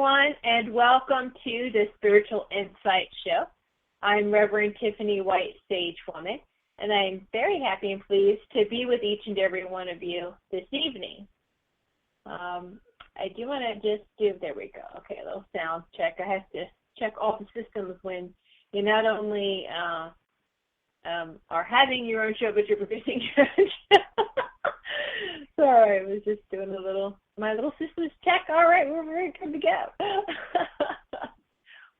everyone, and welcome to the Spiritual Insight Show. I'm Reverend Tiffany White Sage Woman, and I'm very happy and pleased to be with each and every one of you this evening. I do want to just do, there we go, okay, a little sound check. I have to check all the systems when you not only are having your own show, but you're producing your own show. Sorry, I was just doing my little systems check. All right, we're very good to go.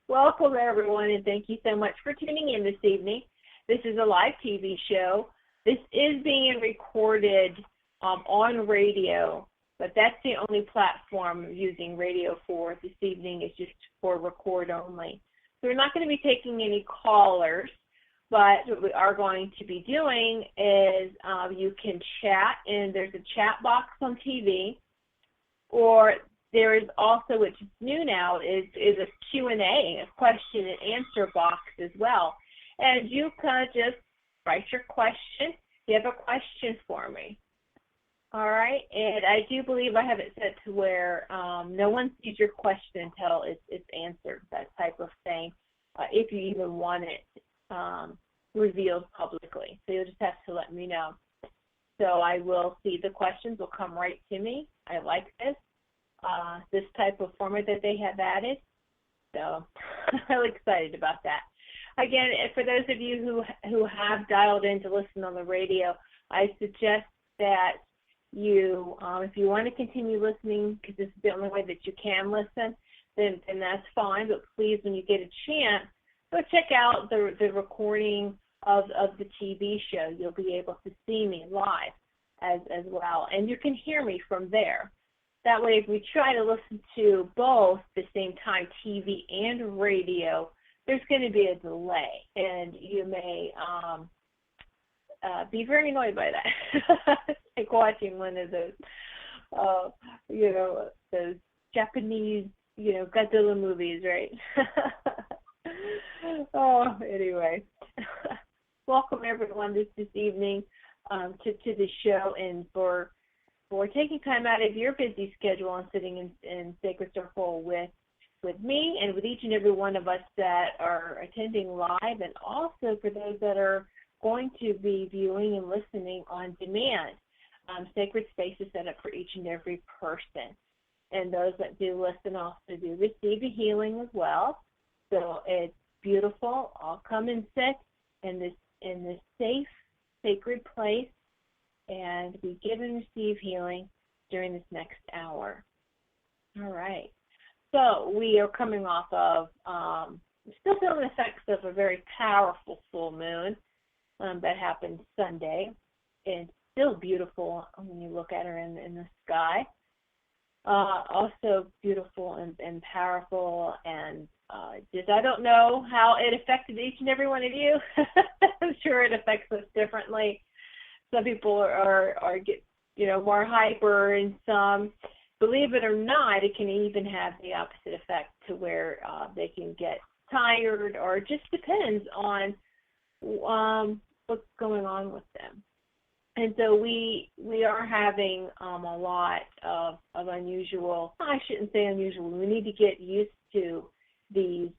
Welcome, everyone, and thank you so much for tuning in this evening. This is a live TV show. This is being recorded on radio, but that's the only platform I'm using radio for this evening. Is just for record only. So we're not going to be taking any callers. But what we are going to be doing is you can chat, and there's a chat box on TV, or there is also, which is new now, is a Q&A, a question and answer box as well. And you can just write your question. You have a question for me. All right, and I do believe I have it set to where no one sees your question until it's answered, that type of thing, if you even want it revealed publicly. So you'll just have to let me know. So I will see the questions will come right to me. I like this type of format that they have added. So I'm really excited about that. Again, for those of you who have dialed in to listen on the radio, I suggest that you, if you want to continue listening, because this is the only way that you can listen, then that's fine. But please, when you get a chance, go check out the recording of the TV show. You'll be able to see me live as well, and you can hear me from there. That way, if we try to listen to both at the same time, TV and radio, there's going to be a delay, and you may be very annoyed by that. Like watching one of those, those Japanese, Godzilla movies, right? Oh, anyway. Welcome everyone this evening to the show, and for taking time out of your busy schedule and sitting in Sacred Circle with me and with each and every one of us that are attending live, and also for those that are going to be viewing and listening on demand. Sacred Space is set up for each and every person, and those that do listen also do receive a healing as well. So it's beautiful. I'll come and sit in this safe, sacred place, and we give and receive healing during this next hour. All right. So we are coming off of, still feeling the effects of a very powerful full moon that happened Sunday. It's still beautiful when you look at her in the sky. Also beautiful and powerful, and I don't know how it affected each and every one of you. I'm sure it affects us differently. Some people are more hyper, and some, believe it or not, it can even have the opposite effect to where they can get tired, or it just depends on what's going on with them. And so we are having a lot of unusual, I shouldn't say unusual, we need to get used to these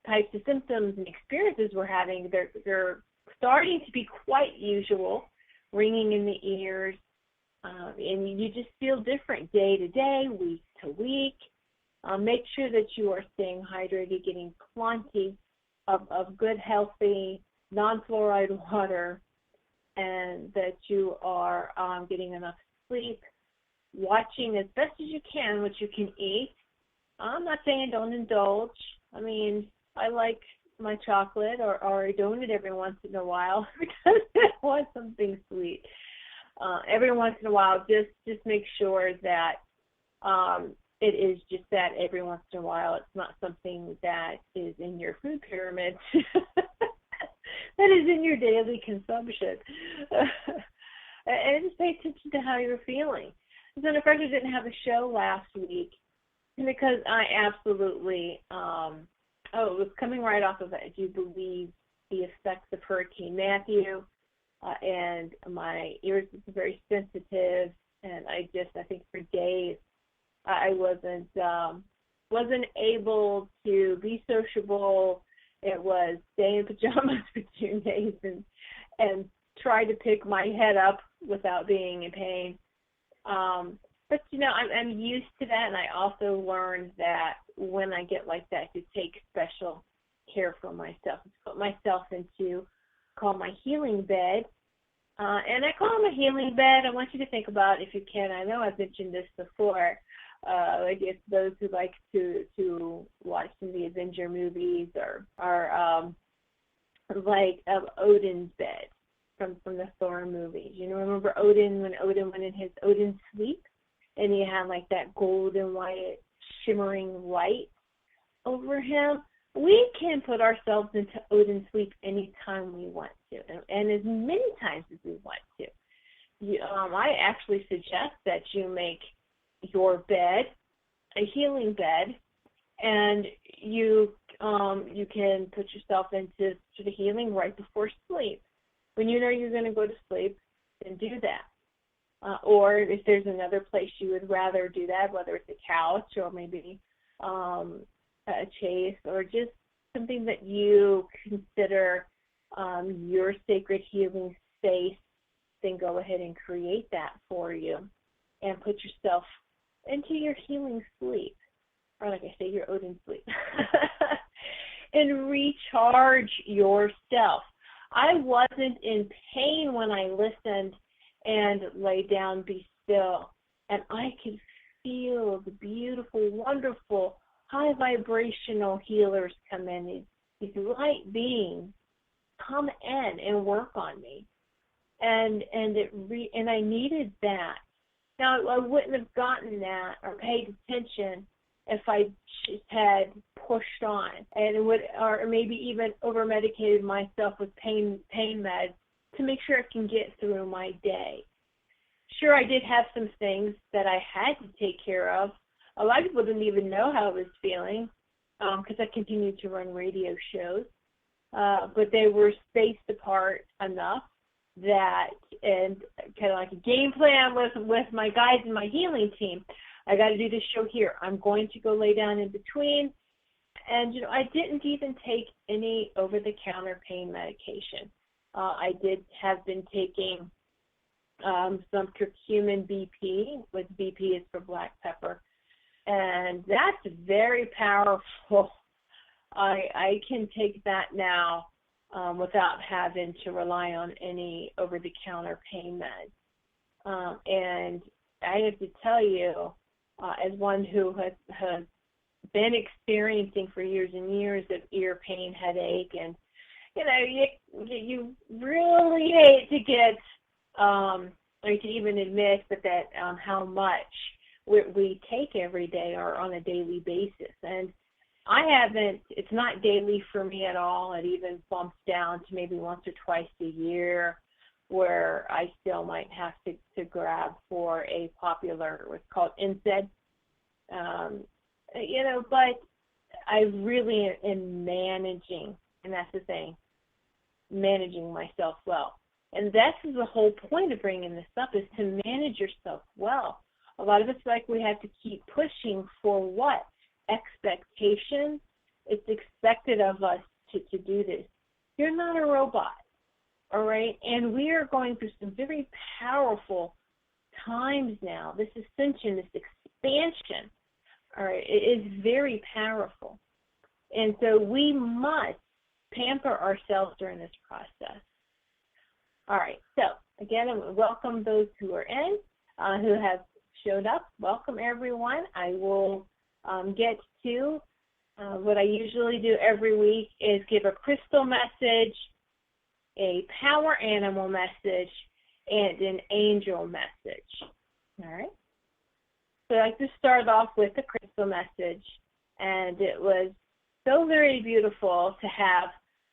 types of symptoms and experiences we're having. They're starting to be quite usual, ringing in the ears, and you just feel different day to day, week to week. Make sure that you are staying hydrated, getting plenty of good, healthy, non-fluoride water, and that you are getting enough sleep, watching as best as you can what you can eat. I'm not saying don't indulge. I mean, I like my chocolate or a donut every once in a while because I want something sweet. Every once in a while, just make sure that it is just that every once in a while. It's not something that is in your food pyramid. That is in your daily consumption. And just pay attention to how you're feeling. So, of course, I didn't have a show last week because I absolutely, it was coming right off of, I do believe, the effects of Hurricane Matthew, and my ears are very sensitive, and I think for days I wasn't wasn't able to be sociable. It was stay in pajamas for 2 days and try to pick my head up without being in pain. But, I'm used to that, and I also learned that when I get like that, to take special care for myself, to put myself into, call my healing bed. And I call them a healing bed. I want you to think about, if you can, I know I've mentioned this before, I guess those who like to watch some of the Avenger movies or like Odin's bed from the Thor movies. Remember Odin, when Odin went in his Odin sleep, and he had like that golden white shimmering light over him? We can put ourselves into Odin sleep anytime we want to, and as many times as we want to. I actually suggest that you make your bed a healing bed, and you can put yourself into sort of healing right before sleep. When you know you're going to go to sleep, then do that. Or if there's another place you would rather do that, whether it's a couch or maybe a chaise, or just something that you consider your sacred healing space, then go ahead and create that for you and put yourself into your healing sleep, or like I say, your Odin sleep, and recharge yourself. I wasn't in pain when I listened and lay down, be still, and I could feel the beautiful, wonderful, high vibrational healers come in, these light beings come in and work on me, and I needed that. Now, I wouldn't have gotten that or paid attention if I just had pushed on and or maybe even over medicated myself with pain meds to make sure I can get through my day. Sure, I did have some things that I had to take care of. A lot of people didn't even know how I was feeling because I continued to run radio shows, but they were spaced apart enough that, and kind of like a game plan with my guys and my healing team. I got to do this show here. I'm going to go lay down in between. And, I didn't even take any over-the-counter pain medication. I have been taking some curcumin BP, which BP is for black pepper. And that's very powerful. I can take that now without having to rely on any over-the-counter pain meds. And I have to tell you, as one who has been experiencing for years and years of ear pain, headache, and you really hate to get or to even admit that how much we take every day or on a daily basis. And it's not daily for me at all. It even bumps down to maybe once or twice a year, where I still might have to grab for a popular, what's called NSAID. But I really am managing, and that's the thing, managing myself well. And that's the whole point of bringing this up, is to manage yourself well. A lot of us feel like we have to keep pushing for what? Expectation. It's expected of us to do this. You're not a robot, all right? And we are going through some very powerful times now. This ascension, this expansion, all right, it is very powerful. And so we must pamper ourselves during this process. All right, so again, I welcome those who are in, who have showed up. Welcome, everyone. I will get to what I usually do every week, is give a crystal message, a power animal message, and an angel message. All right. So I like to start off with the crystal message, and it was so very beautiful to have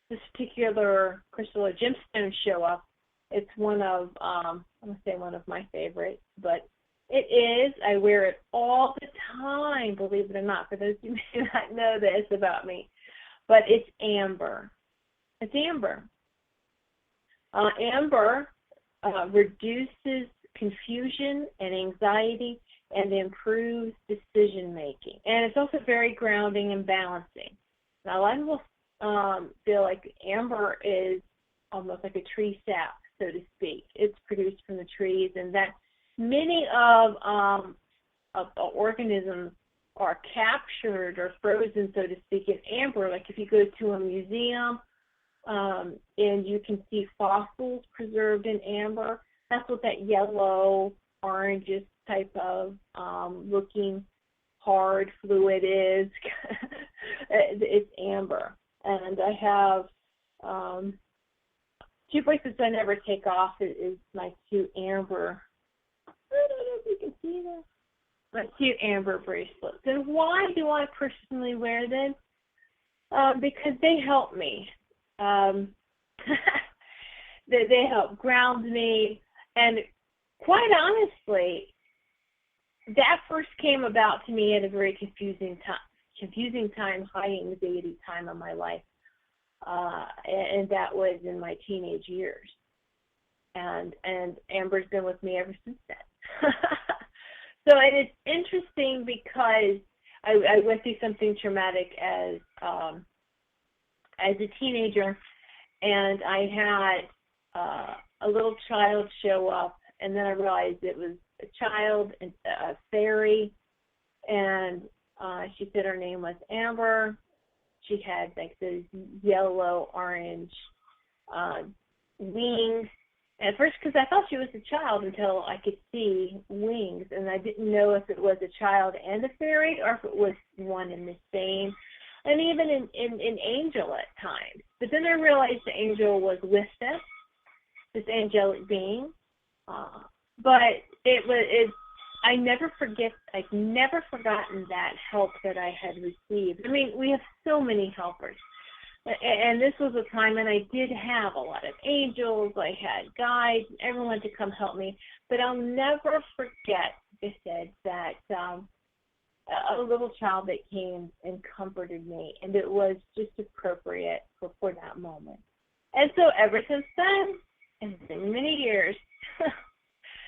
this particular crystal or gemstone show up. It's one of, I'm going to say one of my favorites, but it is. I wear it all the time, believe it or not, for those who may not know this about me. But it's amber. It's amber. Amber reduces confusion and anxiety and improves decision making. And it's also very grounding and balancing. Now, a lot of people feel like amber is almost like a tree sap, so to speak. It's produced from the trees, and that many of organisms are captured or frozen, so to speak, in amber. Like if you go to a museum and you can see fossils preserved in amber, that's what that yellow, orangish type of looking hard fluid is. It's amber. And I have two bracelets I never take off is my two amber. I don't know if you can see that. My two amber bracelets. And why do I personally wear them? Because they help me. They help ground me. And quite honestly, that first came about to me at a very confusing time, high anxiety time of my life. And that was in my teenage years. And amber's been with me ever since then. So it's interesting because I went through something traumatic as a teenager, and I had a little child show up, and then I realized it was a child, a fairy, and she said her name was Amber. She had like those yellow, orange wings. At first, because I thought she was a child until I could see wings, and I didn't know if it was a child and a fairy or if it was one and the same, and even an angel at times. But then I realized the angel was with us, this angelic being. But I never I've never forgotten that help that I had received. I mean, we have so many helpers. And this was a time when I did have a lot of angels, I had guides, everyone to come help me. But I'll never forget, like I said, that a little child that came and comforted me, and it was just appropriate for that moment. And so ever since then, and it's been many years,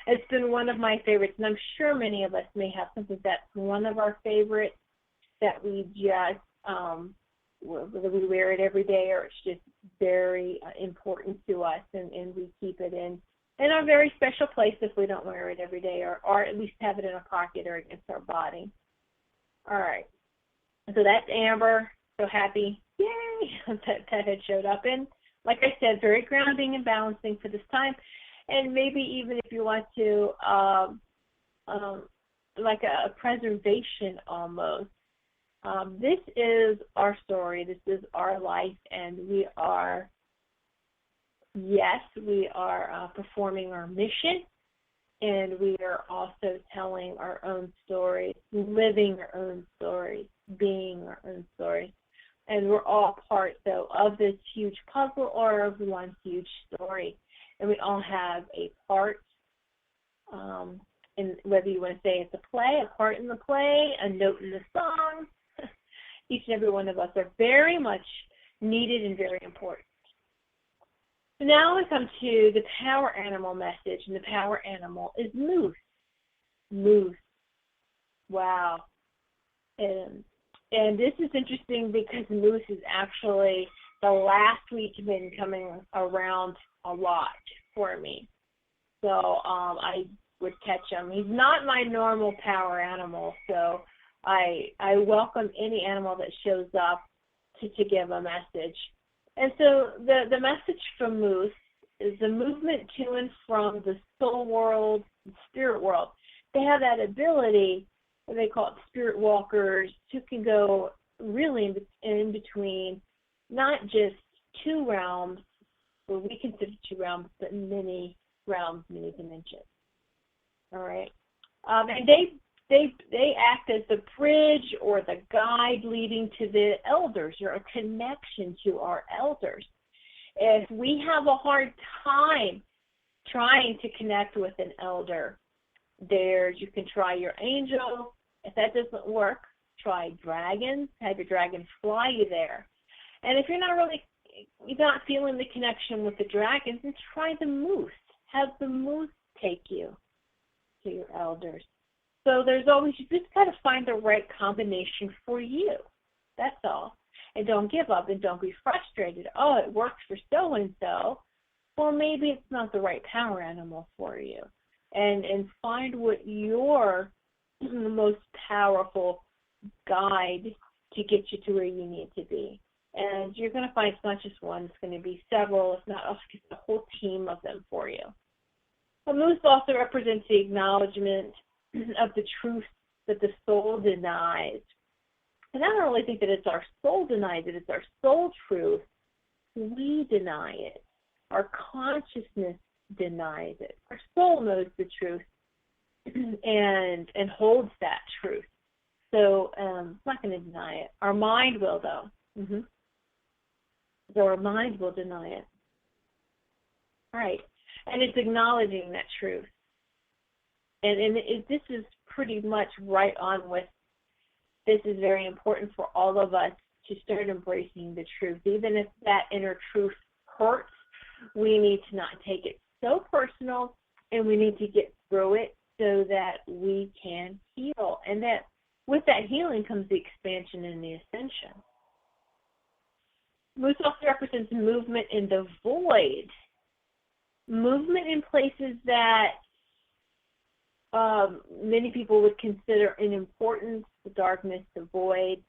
it's been one of my favorites. And I'm sure many of us may have something that's one of our favorites that we just, whether we wear it every day or it's just very important to us, and we keep it in a very special place if we don't wear it every day, or at least have it in a pocket or against our body. All right. So that's Amber. So happy. Yay! that had showed up. And like I said, very grounding and balancing for this time. And maybe even if you want to, like a preservation almost. This is our story. This is our life, and we are performing our mission, and we are also telling our own stories, living our own stories, being our own stories. And we're all part, though, of this huge puzzle or of one huge story. And we all have a part, in whether you want to say it's a play, a part in the play, a note in the song. Each and every one of us are very much needed and very important. So now we come to the power animal message, and the power animal is moose. Moose. Wow. And this is interesting because moose is actually the last week been coming around a lot for me. So I would catch him. He's not my normal power animal, so I welcome any animal that shows up to give a message. And so the message from moose is the movement to and from the soul world, the spirit world. They have that ability, they call it spirit walkers, who can go really in between not just two realms, what we consider two realms, but many realms, many dimensions. All right? And they act as the bridge or the guide leading to the elders, or a connection to our elders. If we have a hard time trying to connect with an elder, you can try your angel. If that doesn't work, try dragons. Have your dragon fly you there. And if you're not feeling the connection with the dragons, then try the moose. Have the moose take you to your elders. So there's always, you just got to find the right combination for you. That's all. And don't give up and don't be frustrated. Oh, it works for so-and-so. Well, maybe it's not the right power animal for you. And find what your most powerful guide to get you to where you need to be. And you're going to find it's not just one, it's going to be several, if not a whole team of them for you. The moose also represents the acknowledgement of the truth that the soul denies. And I don't really think that it's our soul denies it, it's our soul truth. We deny it. Our consciousness denies it. Our soul knows the truth and holds that truth. So it's not going to deny it. Our mind will, though. So our mind will deny it. All right. And it's acknowledging that truth. And this is pretty much right on with, this is very important for all of us to start embracing the truth. Even if that inner truth hurts, we need to not take it so personal, and we need to get through it so that we can heal. And that with that healing comes the expansion and the ascension. Moose also represents movement in the void. Movement in places that many people would consider an importance, the darkness, the void.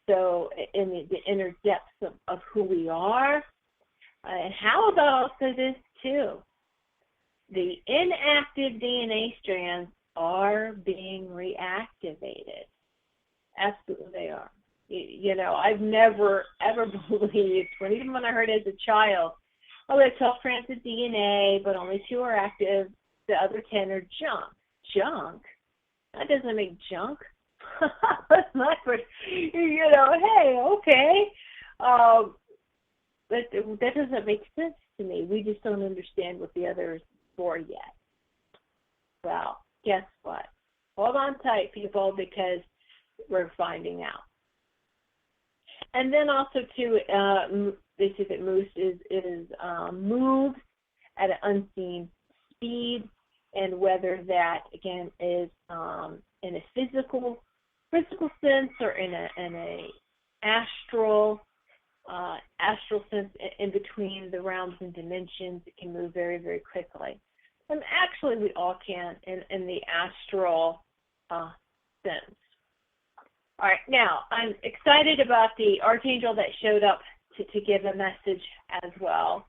So in the inner depths of who we are. And how about also this too? The inactive DNA strands are being reactivated. Absolutely they are. You know, I've never, ever believed, even when I heard as a child, oh, there's 12 strands of DNA, but only 2 are active, the other 10 are junk. Junk? That doesn't make junk. That's my first, hey, okay. But that doesn't make sense to me. We just don't understand what the other is for yet. Well, guess what? Hold on tight, people, because we're finding out. And then also, too, they say that moose moves at an unseen speed, and whether that, again, is in a physical sense or in a astral sense, in between the realms and dimensions, it can move very, very quickly. And actually, we all can in the astral sense. All right, now, I'm excited about the archangel that showed up to give a message as well.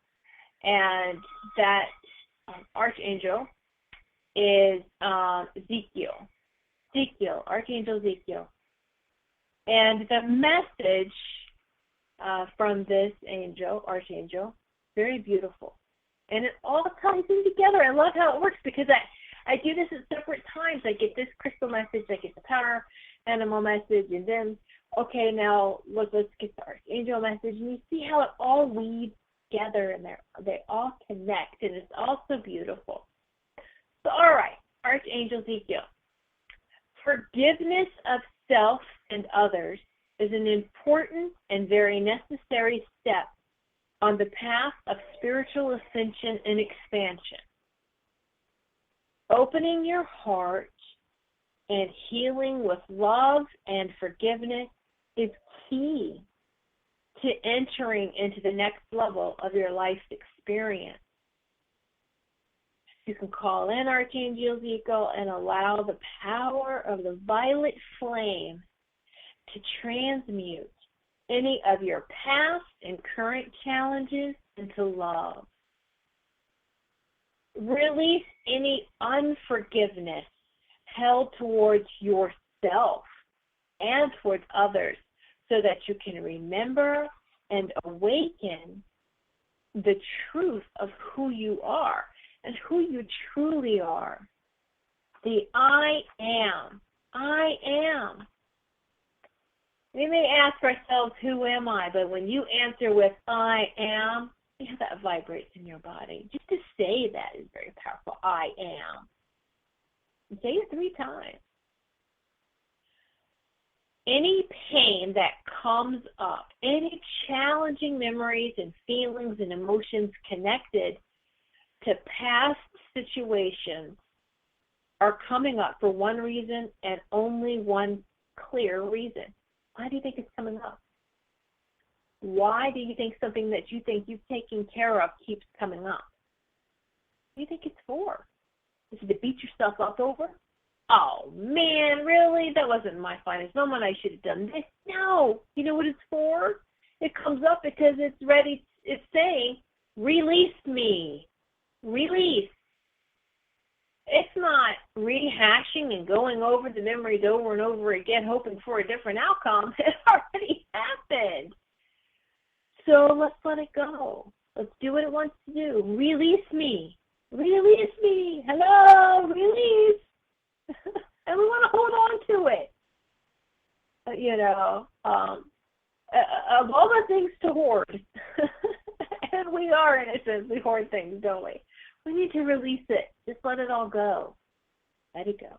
And that archangel is Ezekiel, Archangel Ezekiel. And the message from this archangel, very beautiful. And it all ties in together. I love how it works because I do this at separate times. I get this crystal message, I get the power animal message, and then, okay, now let's get the archangel message. And you see how it all weaves together, and they all connect, and it's all so beautiful. So, all right, Archangel Ezekiel. Forgiveness of self and others is an important and very necessary step on the path of spiritual ascension and expansion. Opening your heart and healing with love and forgiveness is key to entering into the next level of your life's experience. You can call in Archangel Ezekiel and allow the power of the violet flame to transmute any of your past and current challenges into love. Release any unforgiveness held towards yourself and towards others so that you can remember and awaken the truth of who you are and who you truly are. The I am. I am. We may ask ourselves, who am I? But when you answer with I am, you know, that vibrates in your body. Just to say that is very powerful. I am. And say it 3 times. Any pain that comes up, any challenging memories and feelings and emotions connected to past situations are coming up for one reason and only one clear reason. Why do you think it's coming up? Why do you think something that you think you've taken care of keeps coming up? What do you think it's for? Is it to beat yourself up over? Oh, man, really? That wasn't my finest moment. I should have done this. No. You know what it's for? It comes up because it's ready. It's saying, release me. Release. It's not rehashing and going over the memories over and over again, hoping for a different outcome. It already happened. So let's let it go. Let's do what it wants to do. Release me. Release me. Hello, release. And we want to hold on to it. Of all the things to hoard, and we are, in a sense, we hoard things, don't we? We need to release it. Just let it all go. Let it go.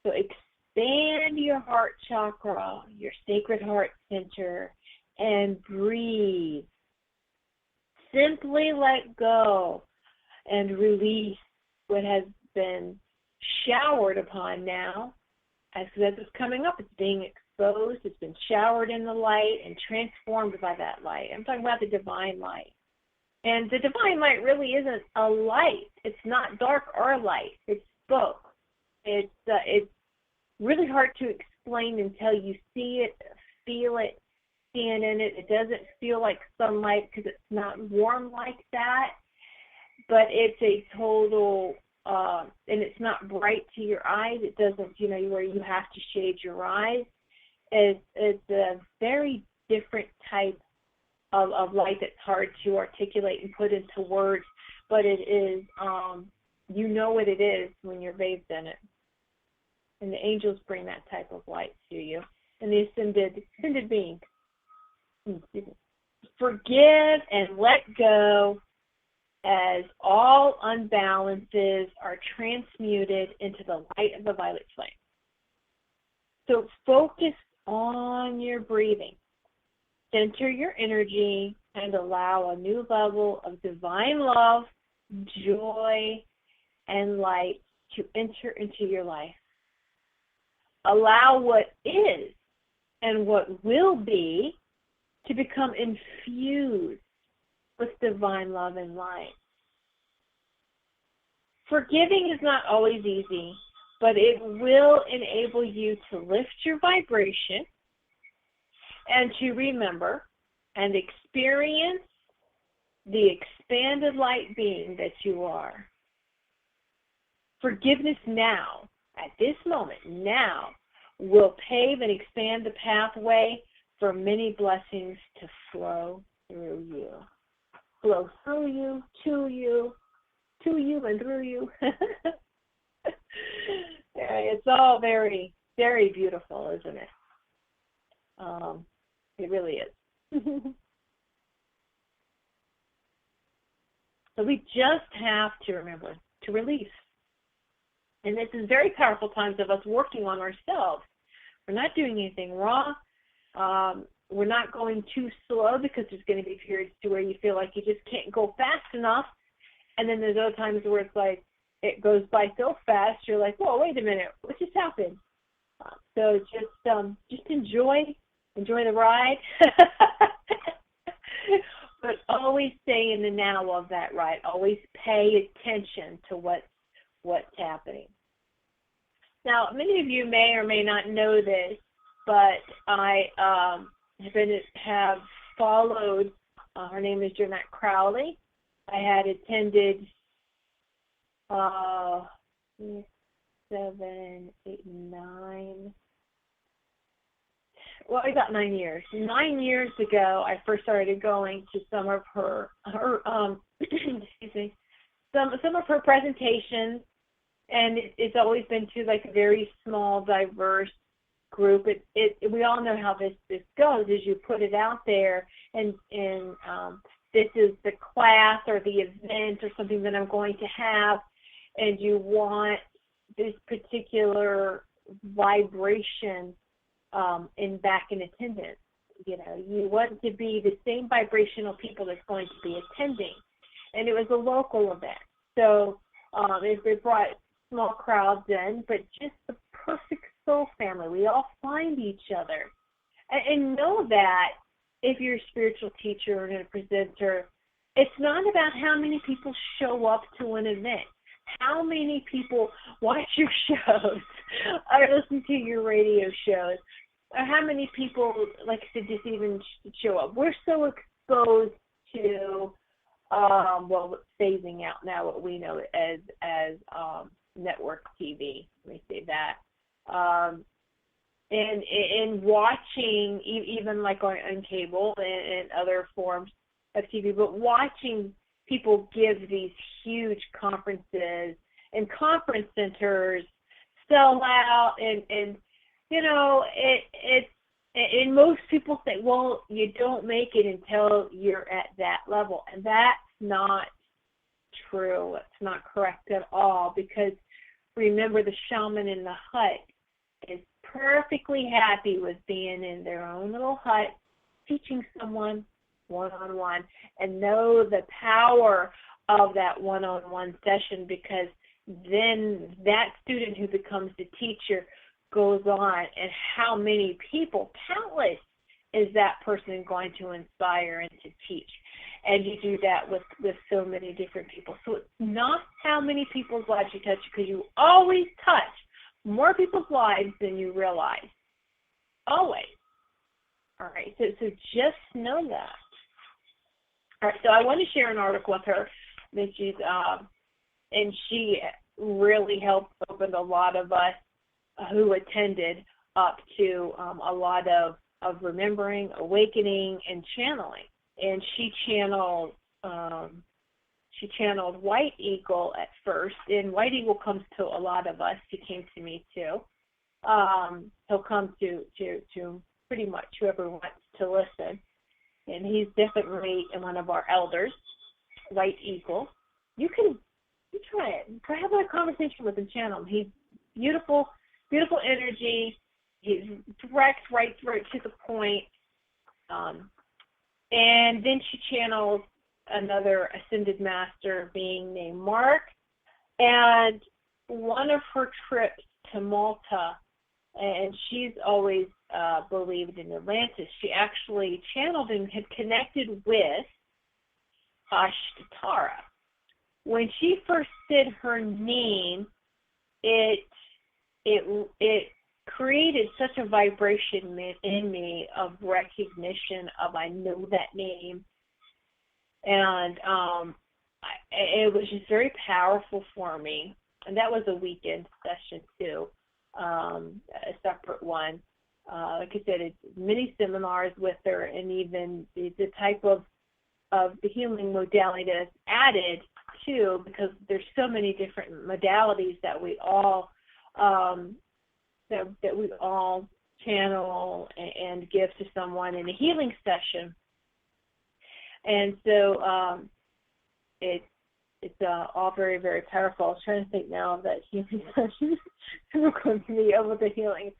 So expand your heart chakra, your sacred heart center, and breathe. Simply let go and release what has been showered upon now. As it's coming up, it's being exposed, it's been showered in the light and transformed by that light. I'm talking about the divine light. And the divine light really isn't a light. It's not dark or light. It's both. It's really hard to explain until you see it, feel it, stand in it. It doesn't feel like sunlight because it's not warm like that. But it's a total, and it's not bright to your eyes. It doesn't, where you have to shade your eyes. It's a very different type of light that's hard to articulate and put into words, but it is, you know what it is when you're bathed in it. And the angels bring that type of light to you. And the ascended beings. Forgive and let go as all unbalances are transmuted into the light of the violet flame. So focus on your breathing. Center your energy and allow a new level of divine love, joy, and light to enter into your life. Allow what is and what will be to become infused with divine love and light. Forgiving is not always easy, but it will enable you to lift your vibration and to remember and experience the expanded light being that you are. Forgiveness now, at this moment, now, will pave and expand the pathway for many blessings to flow through you. Flow through you, to you, and through you. It's all very, very beautiful, isn't it? It really is. So we just have to remember to release. And this is very powerful times of us working on ourselves. We're not doing anything wrong. We're not going too slow because there's going to be periods to where you feel like you just can't go fast enough. And then there's other times where it's like it goes by so fast, you're like, whoa, wait a minute, what just happened? So just enjoy the ride. But always stay in the now of that ride. Always pay attention to what's happening. Now, many of you may or may not know this, but I have followed, her name is Jeanette Crowley. I had attended 7, 8, 9. Well, about 9 years. 9 years ago, I first started going to some of her excuse me, some of her presentations, and it's always been to like a very small, diverse group. We all know how this goes. Is you put it out there, and this is the class or the event or something that I'm going to have, and you want this particular vibration back in attendance. You want to be the same vibrational people that's going to be attending. And it was a local event. So if they brought small crowds in, but just the perfect soul family. We all find each other. And know that if you're a spiritual teacher or a presenter, it's not about how many people show up to an event, how many people watch your shows or listen to your radio shows, or how many people, like I said, just even show up. We're so exposed to, phasing out now what we know as network TV. Let me say that. And watching, even like on cable and other forms of TV, but watching people give these huge conferences and conference centers sell out, and you know, and most people say, well, you don't make it until you're at that level, and that's not true. It's not correct at all, because remember, the shaman in the hut is perfectly happy with being in their own little hut, teaching someone one-on-one, and know the power of that one-on-one session, because then that student who becomes the teacher goes on, and how many people, countless, is that person going to inspire and to teach. And you do that with so many different people. So it's not how many people's lives you touch, because you always touch more people's lives than you realize. Always. All right, so just know that. All right, so I want to share an article with her that she's, and she really helped open a lot of us who attended up to a lot of remembering, awakening, and channeling. And she channeled White Eagle at first, and White Eagle comes to a lot of us. He came to me too. He'll come to pretty much whoever wants to listen, and he's definitely one of our elders, White Eagle. You try it. Try having a conversation with him, channel him. He's beautiful, beautiful energy. He's direct, right to the point. And then she channeled another ascended master being named Mark. And one of her trips to Malta, and she's always believed in Atlantis, she actually channeled and had connected with Ashtatara. When she first said her name, it created such a vibration in me of recognition of, I know that name. And it was just very powerful for me. And that was a weekend session too, a separate one. Like I said, it's many seminars with her, and even the type of the healing modality that's added too, because there's so many different modalities that we all that we all channel and give to someone in a healing session. And so it's all very, very powerful. I was trying to think now of that healing session. It'll come to me over the healing.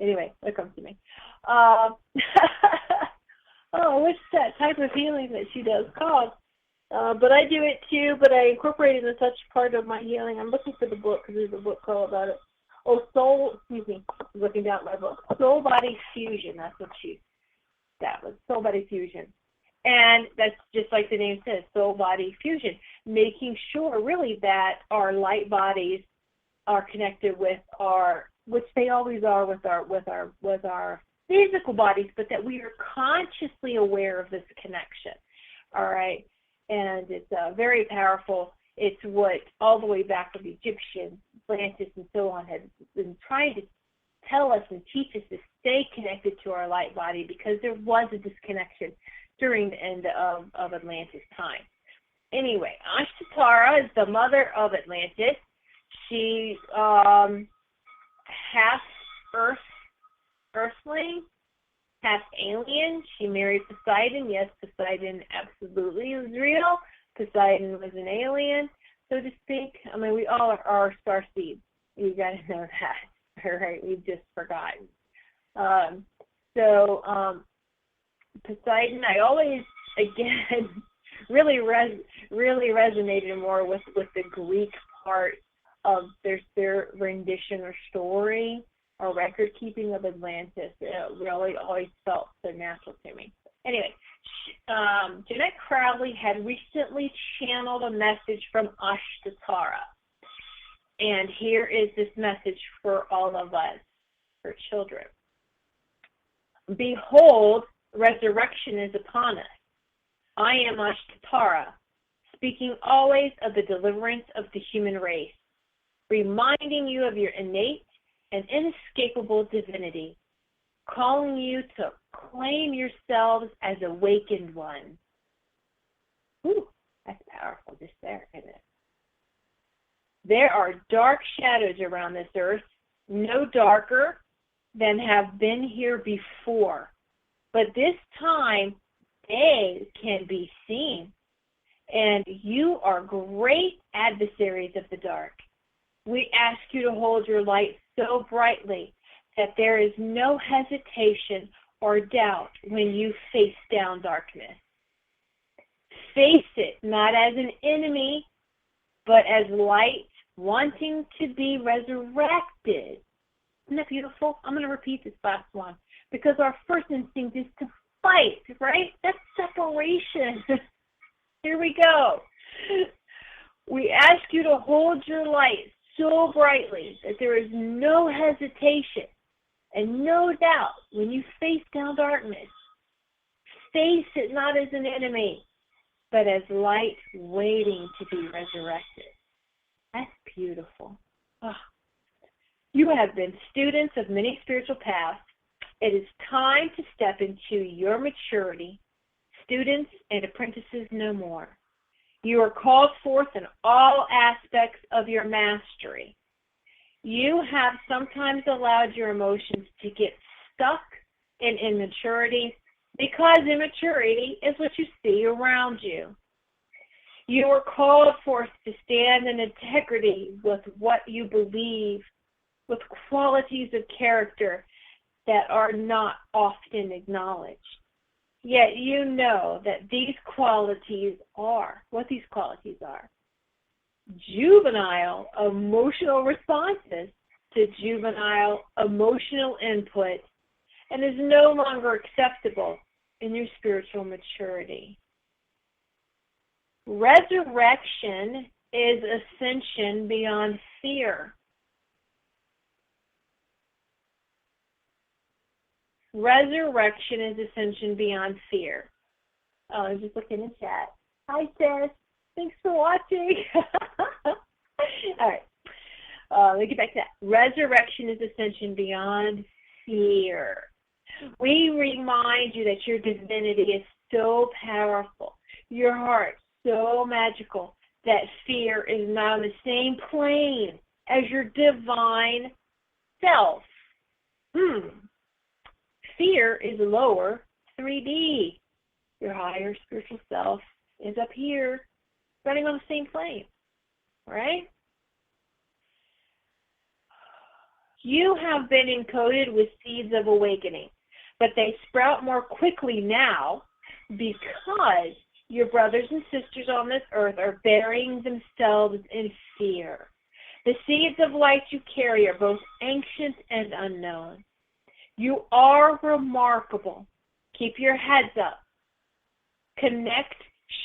Anyway, it comes to me. What's that type of healing that she does called? But I do it too, but I incorporate it in such part of my healing. I'm looking for the book, because there's a book called about it. I'm looking down at my book. Soul Body Fusion, that was Soul Body Fusion. And that's just like the name says, Soul Body Fusion, making sure really that our light bodies are connected with our, which they always are with our physical bodies, but that we are consciously aware of this connection. All right. And it's very powerful. It's what all the way back with the Egyptians, Atlantis, and so on had been trying to tell us and teach us to stay connected to our light body, because there was a disconnection during the end of Atlantis time. Anyway, Ashtatara is the mother of Atlantis. She half earthling, half alien. She married Poseidon. Yes, Poseidon absolutely is real. Poseidon was an alien, so to speak. I mean, we all are star seeds. You got to know that, all right? We've just forgotten. Poseidon, I always, again, really resonated more with the Greek part of their rendition or story or record keeping of Atlantis. It really always felt so natural to me. Anyway, Jeanette Crowley had recently channeled a message from Ashtatara. And here is this message for all of us, for children. Behold, resurrection is upon us. I am Ashtatara, speaking always of the deliverance of the human race, reminding you of your innate and inescapable divinity, calling you to claim yourselves as awakened ones. Ooh, that's powerful just there, isn't it? There are dark shadows around this earth, no darker than have been here before. But this time, they can be seen. And you are great adversaries of the dark. We ask you to hold your light so brightly that there is no hesitation or doubt when you face down darkness. Face it not as an enemy, but as light wanting to be resurrected. Isn't that beautiful? I'm going to repeat this last one because our first instinct is to fight, right? That's separation. Here we go. We ask you to hold your light so brightly that there is no hesitation and no doubt when you face down darkness. Face it not as an enemy, but as light waiting to be resurrected. That's beautiful. Oh. You have been students of many spiritual paths. It is time to step into your maturity. Students and apprentices no more. You are called forth in all aspects of your mastery. You have sometimes allowed your emotions to get stuck in immaturity because immaturity is what you see around you. You are called forth to stand in integrity with what you believe, with qualities of character that are not often acknowledged. Yet you know that these qualities are, what these qualities are, juvenile emotional responses to juvenile emotional input, and is no longer acceptable in your spiritual maturity. Resurrection is ascension beyond fear. Resurrection is ascension beyond fear. Oh, I'm just looking in chat. Hi, Sis. Thanks for watching. All right. Let me get back to that. Resurrection is ascension beyond fear. We remind you that your divinity is so powerful, your heart so magical, that fear is not on the same plane as your divine self. Fear is lower 3D. Your higher spiritual self is up here, running on the same plane, right? You have been encoded with seeds of awakening, but they sprout more quickly now because your brothers and sisters on this earth are burying themselves in fear. The seeds of light you carry are both ancient and unknown. You are remarkable. Keep your heads up. Connect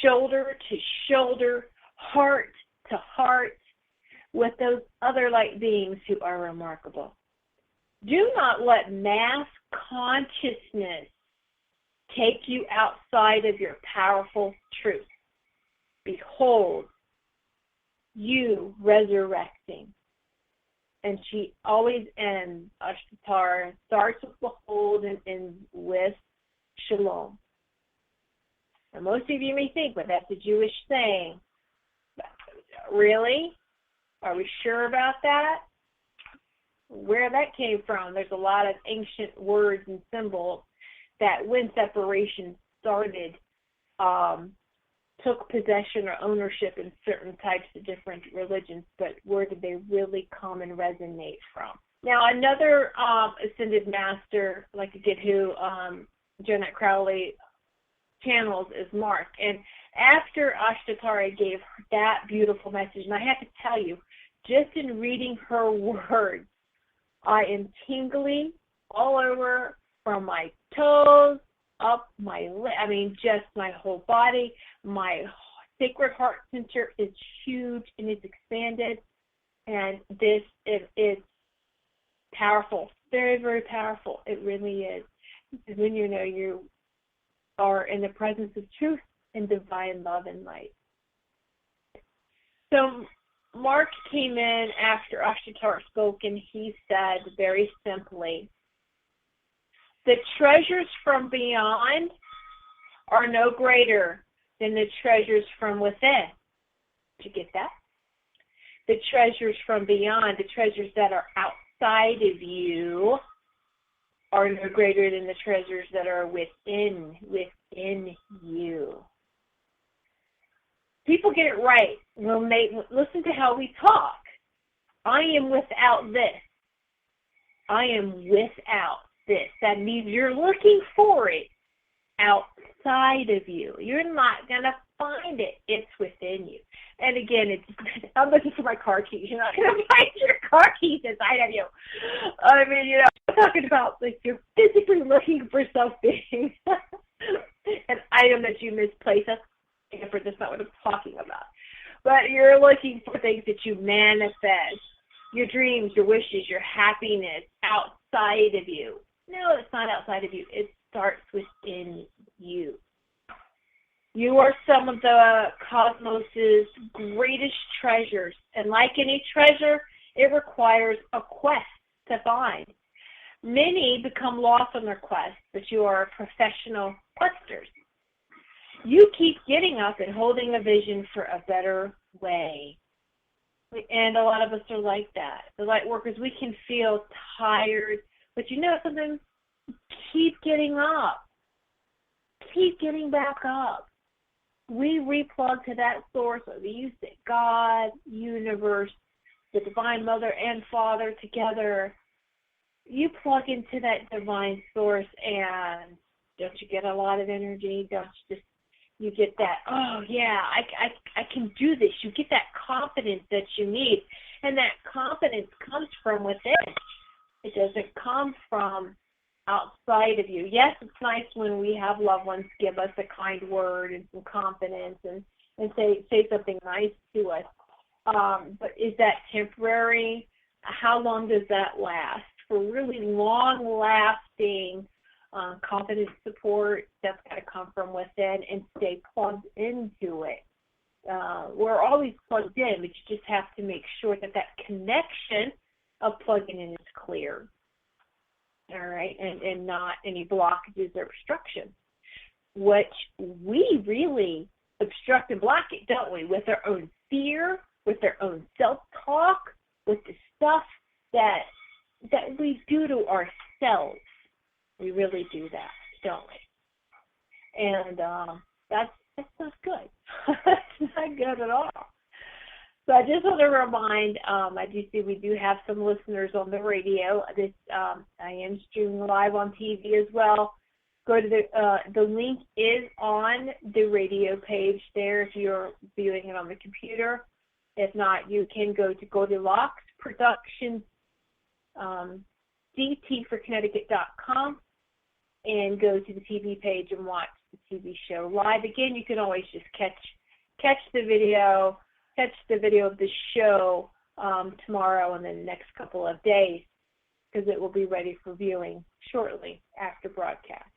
shoulder to shoulder, heart to heart with those other light beings who are remarkable. Do not let mass consciousness take you outside of your powerful truth. Behold, you resurrecting. And she always ends, Ashtatara, starts with behold and ends with shalom. Now, most of you may think, but that's a Jewish saying. Really? Are we sure about that? Where that came from, there's a lot of ancient words and symbols that when separation started, took possession or ownership in certain types of different religions, but where did they really come and resonate from? Now, another ascended master, like I get who Jeanette Crowley channels is Mark. And after Ashtatara gave that beautiful message, and I have to tell you, just in reading her words, I am tingling all over from my toes up my just my whole body. My sacred heart center is huge and it's expanded, and this is powerful, very, very powerful. It really is. This is when you know you are in the presence of truth and divine love and light. So Mark came in after Ashtatara spoke, and he said very simply, the treasures from beyond are no greater than the treasures from within. Did you get that? The treasures from beyond, the treasures that are outside of you, are no greater than the treasures that are within you. People get it right when they listen to how we talk. I am without this. I am without this. That means you're looking for it outside of you. You're not going to find it. It's within you. And again, I'm looking for my car keys. You're not going to find your car keys inside of you. I mean, I'm talking about like you're physically looking for something, an item that you misplaced. That's not what I'm talking about. But you're looking for things that you manifest, your dreams, your wishes, your happiness outside of you. No, it's not outside of you. It starts within you. You are some of the cosmos's greatest treasures. And like any treasure, it requires a quest to find. Many become lost on their quest, but you are professional questers. You keep getting up and holding a vision for a better way. And a lot of us are like that. The light workers, we can feel tired, but something, keep getting up. Keep getting back up. We replug to that source, or we use it, God, universe, the Divine Mother and Father together. You plug into that divine source, and don't you get a lot of energy? You get that, oh yeah, I can do this. You get that confidence that you need. And that confidence comes from within. It doesn't come from outside of you. Yes, it's nice when we have loved ones give us a kind word and some confidence and say something nice to us. But is that temporary? How long does that last? For really long-lasting confidence support, that's got to come from within and stay plugged into it. We're always plugged in, but you just have to make sure that connection of plugging in is clear. All right, and not any blockages or obstruction, which we really obstruct and block it, don't we? With our own fear, with our own self-talk, with the stuff that we do to ourselves. We really do that, don't we? And that's not good. That's not good at all. So I just want to remind, I do see we do have some listeners on the radio. I am streaming live on TV as well. Go to the link is on the radio page there if you're viewing it on the computer. If not, you can go to Goldylocks Productions, DTforConnecticut.com, and go to the TV page and watch the TV show live. Again, you can always just catch the video of the show tomorrow and then the next couple of days, because it will be ready for viewing shortly after broadcast.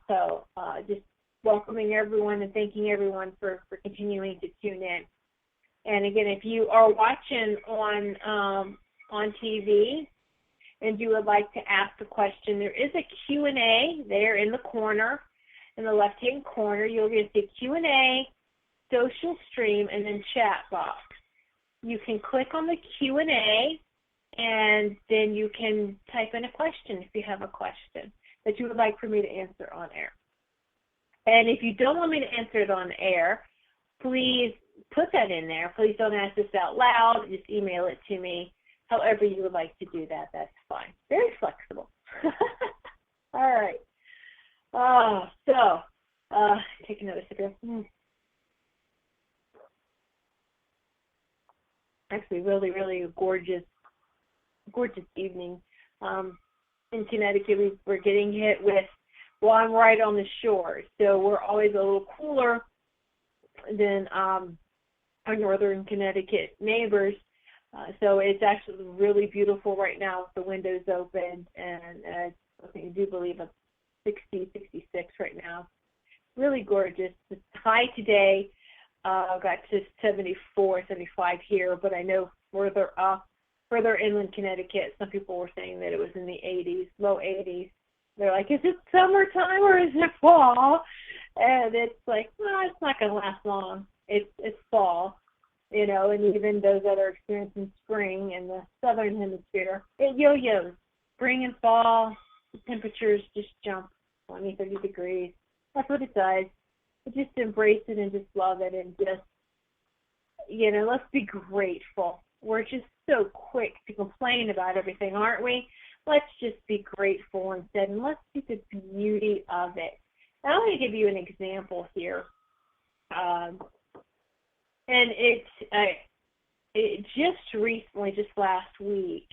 So just welcoming everyone and thanking everyone for continuing to tune in. And again, if you are watching on TV and you would like to ask a question, there is a Q&A there in the corner, in the left-hand corner. You'll get the Q&A, social stream, and then chat box. You can click on the Q&A, and then you can type in a question if you have a question that you would like for me to answer on air. And if you don't want me to answer it on air, please put that in there. Please don't ask this out loud. Just email it to me. However you would like to do that, that's fine. Very flexible. All right. So actually really, really a gorgeous evening. In Connecticut, we're getting hit with, well, I'm right on the shore, so we're always a little cooler than our northern Connecticut neighbors. So it's actually really beautiful right now with the windows open, and I do believe it's 60, 66 right now. Really gorgeous. The high today got to 74, 75 here, but I know further inland Connecticut, some people were saying that it was in the 80s, low 80s. They're like, is it summertime or is it fall? And it's like, well, it's not going to last long. It's fall, you know, and even those that are experiencing spring in the southern hemisphere, it yo-yos. Spring and fall, the temperatures just jump 20, 30 degrees. That's what it does. Just embrace it and just love it and just, you know, let's be grateful. We're just so quick to complain about everything, aren't we? Let's just be grateful instead, and let's see the beauty of it. Now, I'm going to give you an example here. And it just recently, just last week,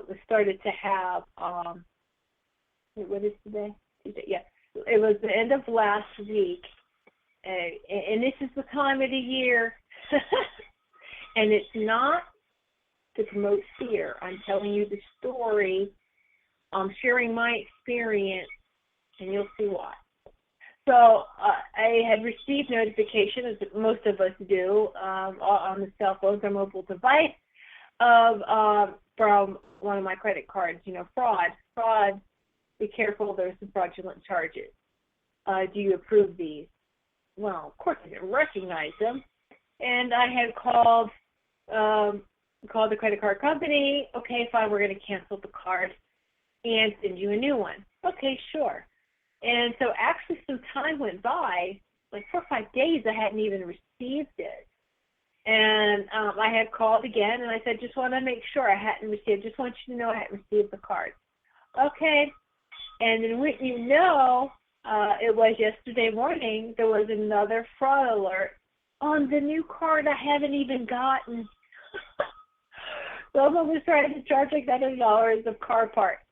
we started to have, what is today? Tuesday, yeah. It was the end of last week, and this is the time of the year, and it's not to promote fear. I'm telling you the story. I'm sharing my experience, and you'll see why. So I had received notification, as most of us do, on the cell phone or mobile device, from one of my credit cards. You know, fraud. Be careful. There's some fraudulent charges. Do you approve these? Well, of course I didn't recognize them, and I had called the credit card company. Okay, fine, we're going to cancel the card and send you a new one. Okay, sure. And so actually some time went by, like 4 or 5 days, I hadn't even received it. And I had called again, and I said, just want to make sure I hadn't received, just want you to know I hadn't received the card. Okay. And then wouldn't you know, it was yesterday morning, there was another fraud alert on the new card I haven't even gotten. Someone was trying to charge like $900 of car parts.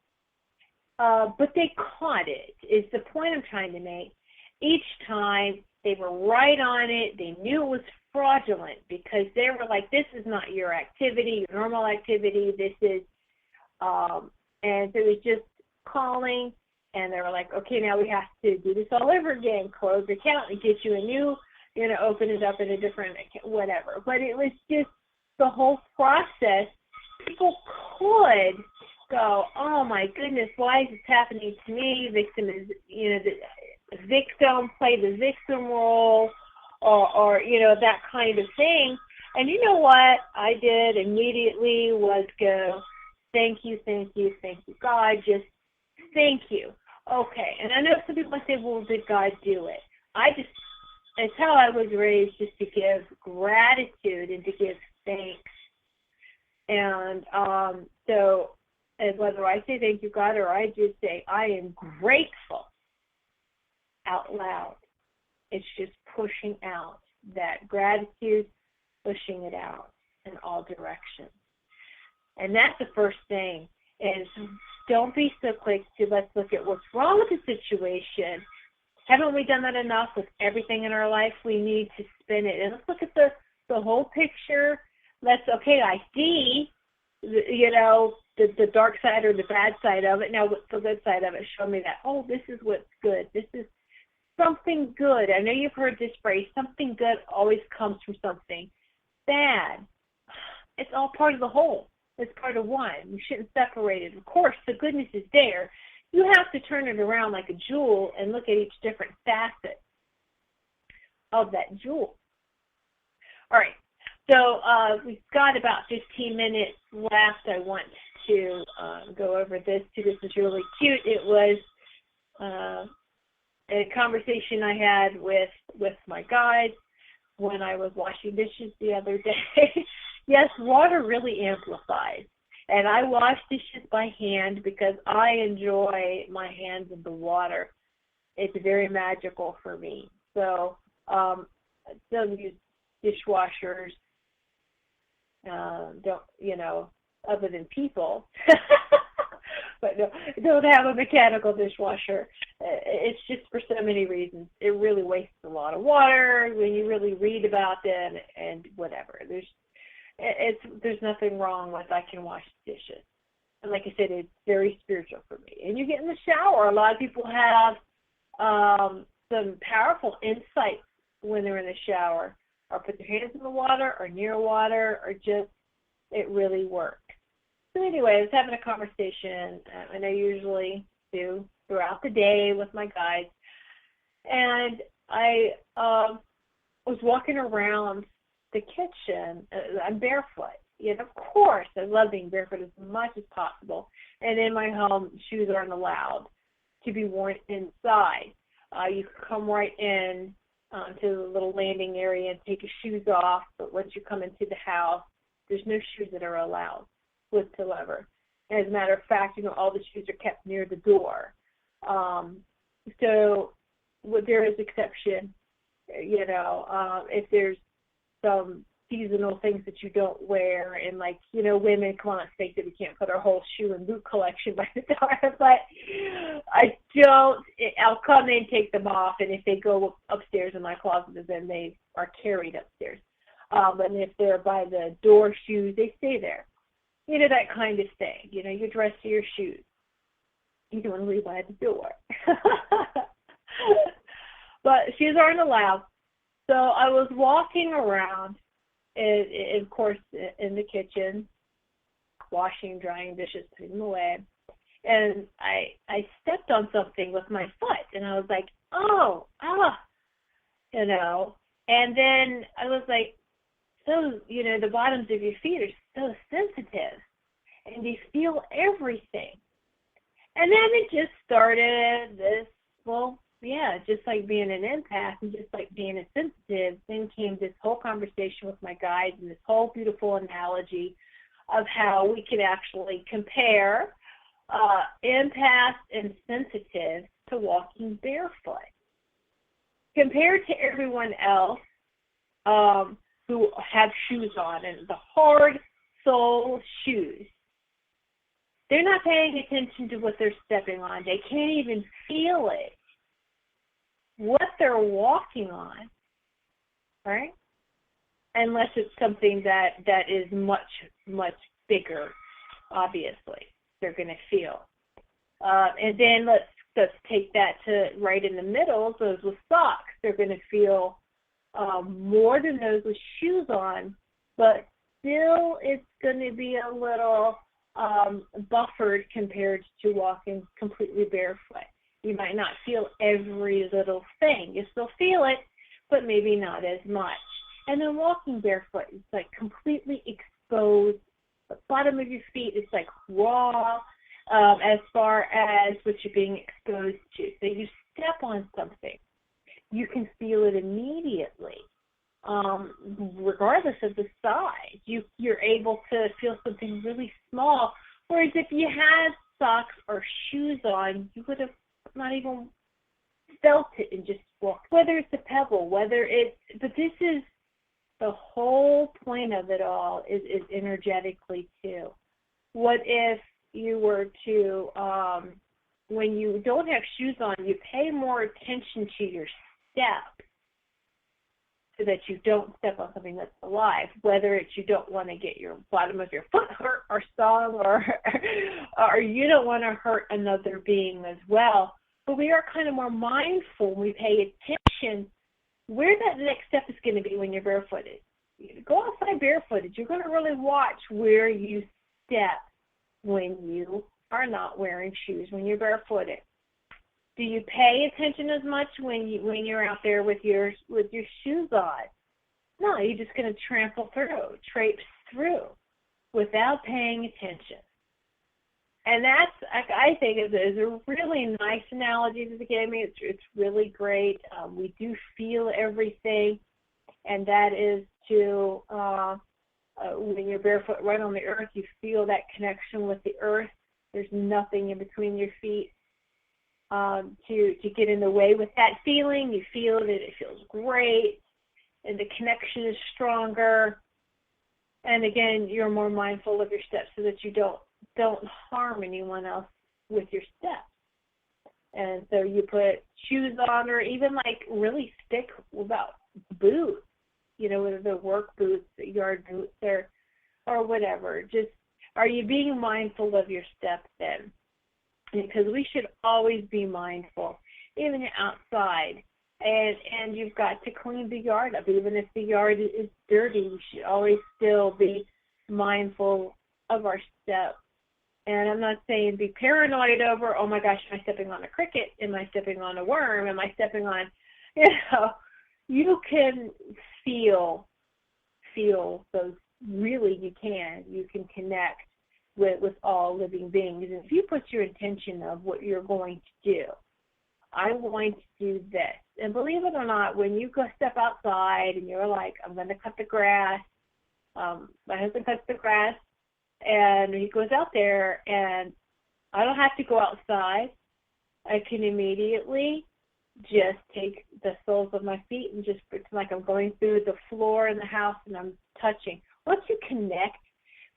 But they caught it, is the point I'm trying to make. Each time they were right on it. They knew it was fraudulent because they were like, this is not your activity, your normal activity. This is, and so it was just calling, and they were like, okay, now we have to do this all over again, close the account and get you a new, you know, open it up in a different account, whatever. But it was just the whole process. People could go, oh my goodness, why is this happening to me? Victim is, you know, the victim, play the victim role, or you know, that kind of thing. And you know what I did immediately was go, thank you, God, just thank you. Okay, and I know some people might say, well, did God do it? It's how I was raised, just to give gratitude and to give thanks. And so, and whether I say thank you, God, or I just say I am grateful out loud, it's just pushing out that gratitude, pushing it out in all directions. And that's the first thing, is don't be so quick to let's look at what's wrong with the situation. Haven't we done that enough with everything in our life? We need to spin it. And let's look at the whole picture. I see, you know, the dark side or the bad side of it. Now, what's the good side of it? Show me that. Oh, this is what's good. This is something good. I know you've heard this phrase, something good always comes from something bad. It's all part of the whole. It's part of one. You shouldn't separate it. Of course, the goodness is there. You have to turn it around like a jewel and look at each different facet of that jewel. All right. So we've got about 15 minutes left. I want to go over this too. This is really cute. It was a conversation I had with my guide when I was washing dishes the other day. Yes, water really amplifies. And I wash dishes by hand because I enjoy my hands in the water. It's very magical for me. So some use dishwashers. Don't, other than people. But no, don't have a mechanical dishwasher. It's just for so many reasons. It really wastes a lot of water when you really read about it and whatever. There's nothing wrong with I can wash dishes. And like I said, it's very spiritual for me. And you get in the shower. A lot of people have some powerful insights when they're in the shower, or put their hands in the water or near water, or just it really works. So anyway, I was having a conversation, and I usually do throughout the day with my guides, and I was walking around the kitchen. I'm barefoot. Of course, I love being barefoot as much as possible, and in my home, shoes aren't allowed to be worn inside. You can come right in to the little landing area and take your shoes off, but once you come into the house, there's no shoes that are allowed whatsoever. As a matter of fact, all the shoes are kept near the door. So there is exception, if there's some seasonal things that you don't wear, and women, come on, let's face it, we can't put our whole shoe and boot collection by the door, but I'll come in, take them off, and if they go upstairs in my closet, then they are carried upstairs. And if they're by the door shoes, they stay there. That kind of thing. You dress to your shoes. You don't leave by the door. But shoes aren't allowed. So I was walking around, of course, in the kitchen, washing, drying dishes, putting them away. And I stepped on something with my foot, and I was like, And then I was like, so, the bottoms of your feet are so sensitive, and you feel everything. And then it just started this, just like being an empath and just like being a sensitive, then came this whole conversation with my guides and this whole beautiful analogy of how we could actually compare empath and sensitive to walking barefoot. Compared to everyone else, who have shoes on, and the hard sole shoes, they're not paying attention to what they're stepping on. They can't even feel it, what they're walking on, right? Unless it's something that is much, much bigger, obviously, they're going to feel. And then let's take that to right in the middle, those with socks, they're going to feel more than those with shoes on, but still it's going to be a little buffered compared to walking completely barefoot. You might not feel every little thing. You still feel it, but maybe not as much. And then walking barefoot is like completely exposed. The bottom of your feet is like raw as far as what you're being exposed to. So you step on something, you can feel it immediately, regardless of the size. You're able to feel something really small, whereas if you had socks or shoes on, you would have not even felt it and just walked. Whether it's a pebble, but this is the whole point of it all is energetically too. What if you were to, when you don't have shoes on, you pay more attention to your step so that you don't step on something that's alive, whether it's you don't want to get your bottom of your foot hurt or stung, or you don't want to hurt another being as well. But we are kind of more mindful. We pay attention where that next step is going to be when you're barefooted. You go outside barefooted, you're going to really watch where you step when you are not wearing shoes, when you're barefooted. Do you pay attention as much when you're out there with your shoes on? No, you're just going to traipse through without paying attention. And that's, I think, is a really nice analogy that they gave me. It's really great. We do feel everything, and that is to, when you're barefoot right on the earth, you feel that connection with the earth. There's nothing in between your feet to get in the way with that feeling. You feel it. It feels great, and the connection is stronger. And again, you're more mindful of your steps so that you don't harm anyone else with your steps. And so you put shoes on, or even like really stick about boots, whether they're work boots, yard boots, or whatever. Just, are you being mindful of your steps then? Because we should always be mindful, even outside. And you've got to clean the yard up. Even if the yard is dirty, we should always still be mindful of our steps. And I'm not saying be paranoid over, oh my gosh, am I stepping on a cricket? Am I stepping on a worm? Am I stepping on, you can feel those, really you can connect with all living beings. And if you put your intention of what you're going to do, I'm going to do this. And believe it or not, when you go step outside and you're like, I'm going to cut the grass, my husband cuts the grass, and he goes out there, and I don't have to go outside. I can immediately just take the soles of my feet and just pretend like I'm going through the floor in the house and I'm touching. Once you connect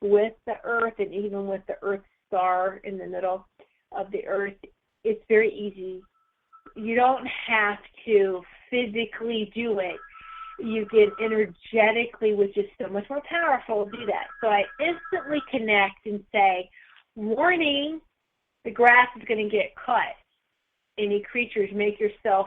with the earth, and even with the earth star in the middle of the earth, it's very easy. You don't have to physically do it. You can energetically, which is so much more powerful, do that. So I instantly connect and say, warning, the grass is going to get cut. Any creatures, make yourself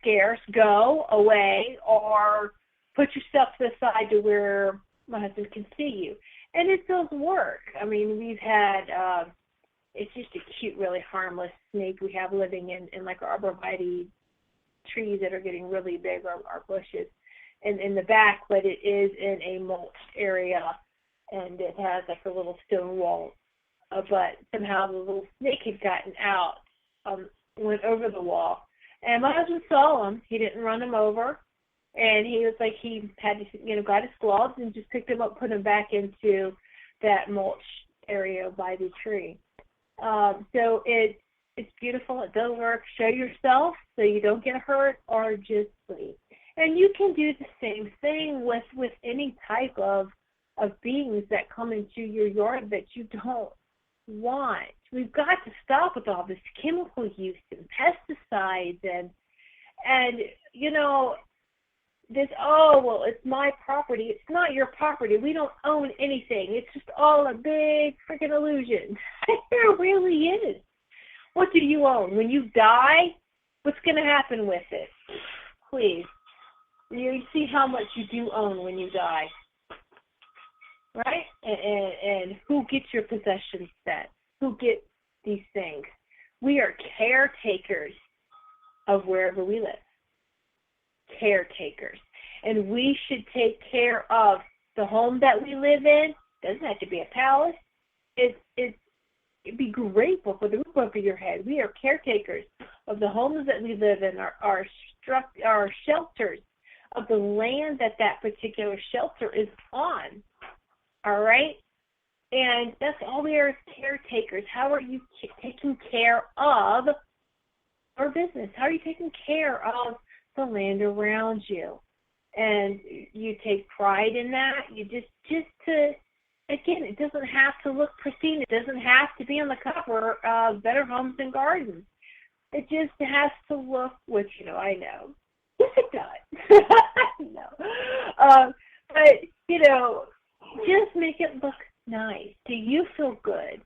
scarce, go away, or put yourself to the side to where my husband can see you. And it does work. I mean, we've had, it's just a cute, really harmless snake we have living in like arborvitae trees that are getting really big, or bushes in the back, but it is in a mulched area, and it has like a little stone wall. But somehow the little snake had gotten out, went over the wall. And my husband saw him. He didn't run him over. And he was like, he had to, got his gloves and just picked him up, put him back into that mulch area by the tree. So it's beautiful. It does work. Show yourself so you don't get hurt, or just sleep. And you can do the same thing with any type of beings that come into your yard that you don't want. We've got to stop with all this chemical use and pesticides and this, oh, well, it's my property. It's not your property. We don't own anything. It's just all a big freaking illusion. It really is. What do you own? When you die, what's going to happen with it? Please. You see how much you do own when you die. Right? And who gets your possessions then? Who gets these things? We are caretakers of wherever we live. Caretakers. And we should take care of the home that we live in. Doesn't have to be a palace. Be grateful for the roof over your head. We are caretakers of the homes that we live in, our shelters, of the land that particular shelter is on. All right? And that's all we are, as caretakers. How are you taking care of our business? How are you taking care of the land around you? And you take pride in that. You just to, again, it doesn't have to look pristine. It doesn't have to be on the cover of Better Homes and Gardens. It just has to look, which, I know. Yes, it does. No. But, just make it look nice. Do you feel good?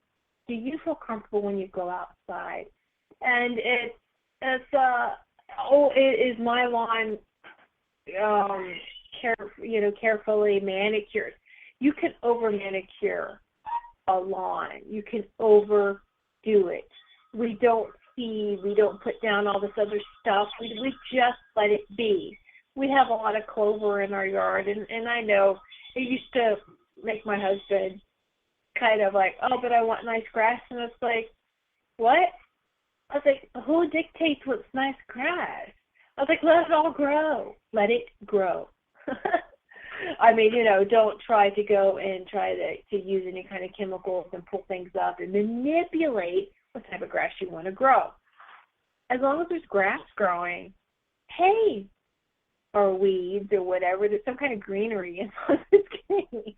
Do you feel comfortable when you go outside? And it is my lawn carefully manicured. You can over manicure a lawn. You can overdo it. We don't seed. We don't put down all this other stuff. We just let it be. We have a lot of clover in our yard, and I know it used to make my husband kind of like, oh, but I want nice grass. And it's like, what? I was like, who dictates what's nice grass? I was like, let it all grow. Let it grow. I mean, don't try to go and try to use any kind of chemicals and pull things up and manipulate what type of grass you want to grow. As long as there's grass growing, hey, or weeds or whatever. There's some kind of greenery in this green.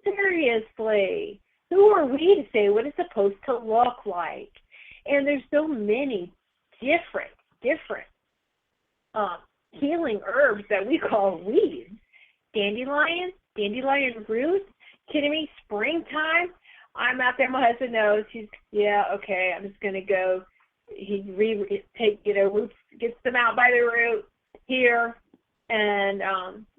Seriously, who are we to say what it's supposed to look like? And there's so many different healing herbs that we call weeds. Dandelion roots. Kidding me? Springtime. I'm out there. My husband knows. Okay. I'm just gonna go. Roots, gets them out by the root here, and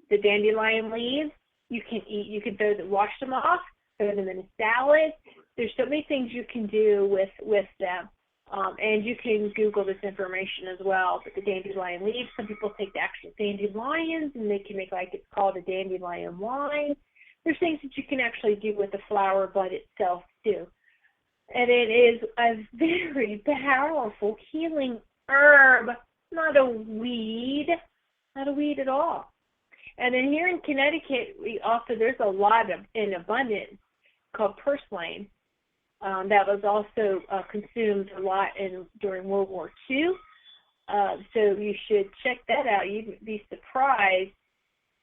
the dandelion leaves. You can eat. You can wash them off, throw them in a salad. There's so many things you can do with them. And you can Google this information as well. But the dandelion leaves, some people take the actual dandelions and they can make, like, it's called a dandelion wine. There's things that you can actually do with the flower bud itself too. And it is a very powerful healing herb, not a weed at all. And then here in Connecticut, there's a lot in abundance called purslane. That was also consumed a lot during World War II. So you should check that out. You'd be surprised.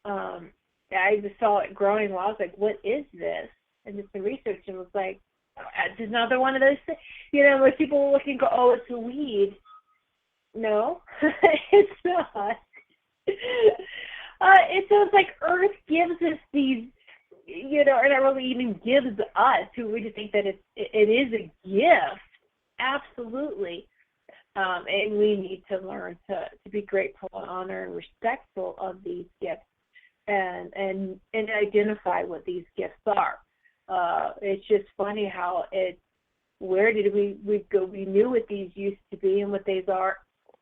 I just saw it growing while I was like, what is this? And did some research and was like, it's another one of those things. When people look and go, oh, it's a weed. No, it's not. It feels like Earth gives us these, or not really even gives us, who we just think that it is a gift, absolutely. And we need to learn to be grateful and honor and respectful of these gifts and identify what these gifts are. It's just funny how where did we go? We knew what these used to be and what these are,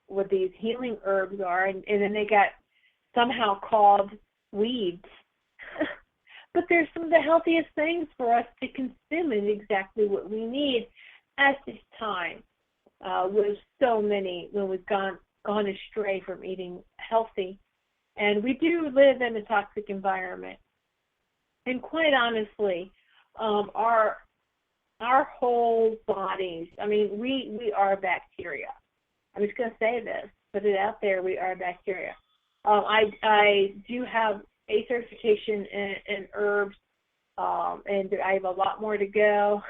what these healing herbs are, and then they got somehow called weeds. But they're some of the healthiest things for us to consume and exactly what we need at this time. With so many, when we've gone astray from eating healthy. And we do live in a toxic environment. And quite honestly, our whole bodies, we are bacteria. I'm just going to say this, put it out there, we are bacteria. I do have a certification in herbs, and I have a lot more to go,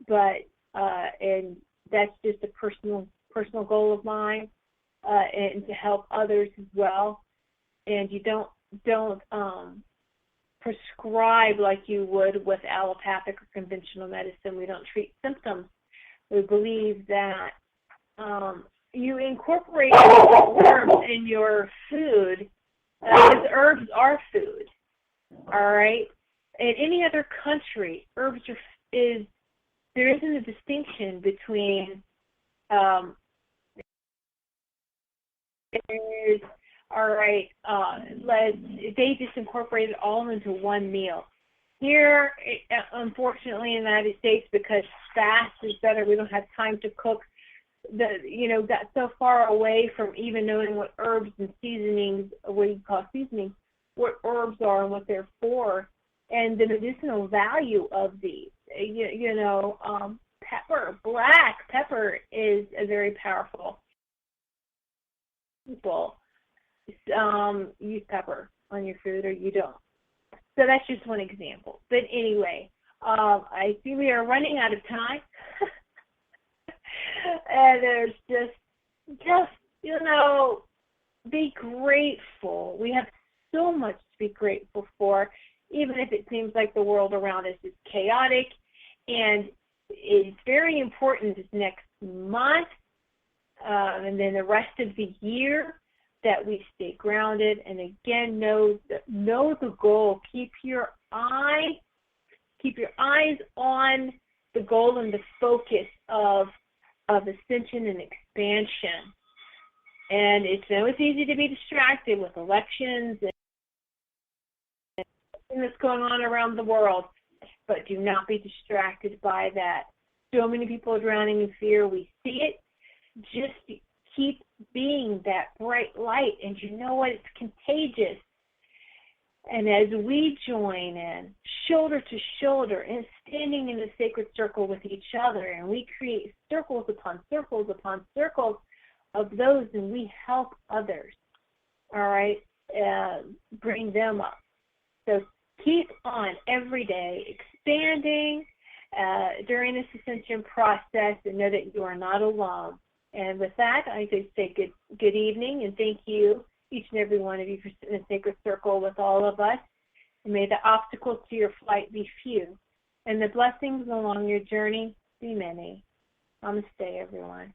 but and that's just a personal goal of mine, and to help others as well. And you don't prescribe like you would with allopathic or conventional medicine. We don't treat symptoms. We believe that you incorporate herbs in your food, because herbs are food. All right. In any other country, herbs there isn't a distinction between they just incorporate it all into one meal. Here, unfortunately, in the United States, because fast is better, we don't have time to cook. Got so far away from even knowing what herbs and seasonings, what you call seasonings, what herbs are and what they're for, and the medicinal value of these. Black pepper is a very powerful. People use pepper on your food or you don't. So that's just one example. But anyway, I see we are running out of time. And there's just be grateful. We have so much to be grateful for, even if it seems like the world around us is chaotic. And it's very important this next month and then the rest of the year that we stay grounded. And again, know the goal. Keep your eyes on the goal and the focus of ascension and expansion. And it's easy to be distracted with elections and everything that's going on around the world, but do not be distracted by that. So many people are drowning in fear. We see it. Just keep being that bright light, and you know what? It's contagious. And as we join in, shoulder to shoulder, and standing in a sacred circle with each other, and we create circles upon circles upon circles of those, and we help others, all right, bring them up. So keep on every day expanding during this ascension process, and know that you are not alone. And with that, I could say good evening, and thank you, each and every one of you, for sitting in a sacred circle with all of us. And may the obstacles to your flight be few, and the blessings along your journey be many. Namaste, everyone.